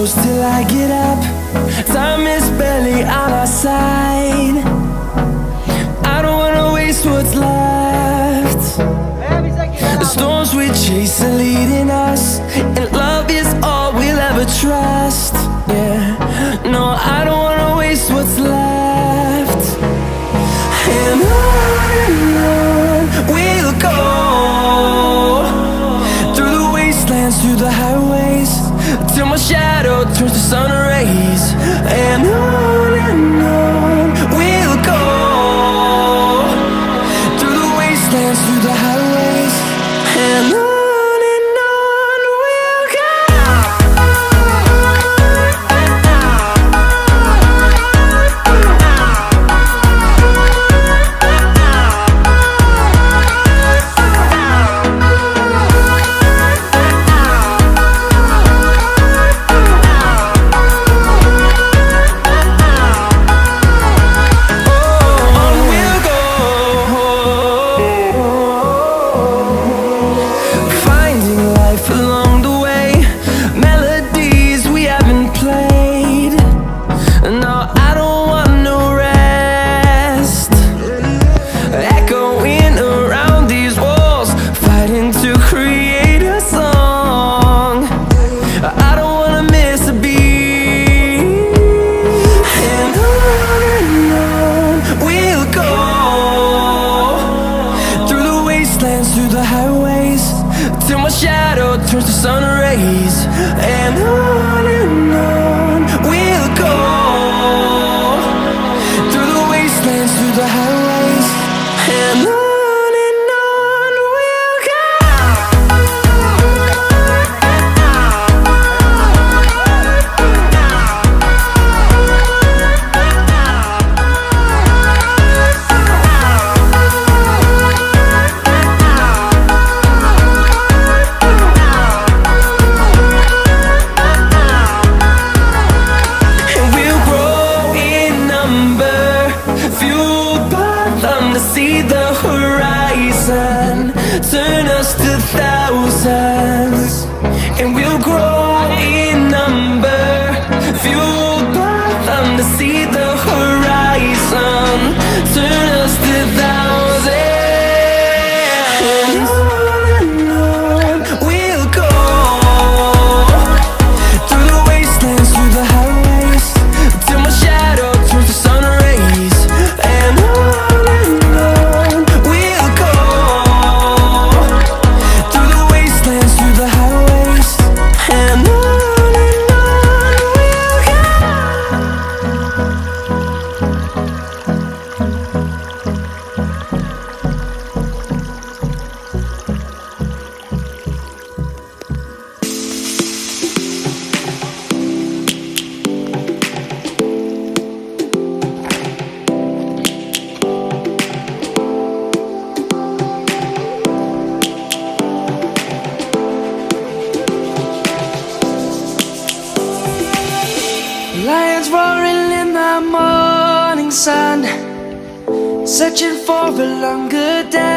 close till I get up. Time is barely on our side. I don't wanna waste what's left. The storms we chase are leading us, and love is all we'll ever trust. Yeah, no, I don't wanna waste what's left. And on we'll go, through the wastelands, through the highways, till my shadow turns to sun rays. And on we'll go, through the wastelands, through the highways, and on we'll go. Through the highways, till my shadow turns to sun rays. And on we'll go, through the wastelands, through the highways, and on we'll go. See the horizon, turn us to thousands, and we'll grow in number, fueled by them. To see the horizon, turn us to thousands, and on we'll go, through the wastelands, through the highways, till my shadow turns to sun rays. And lions roaring in the morning sun, searching for a longer day.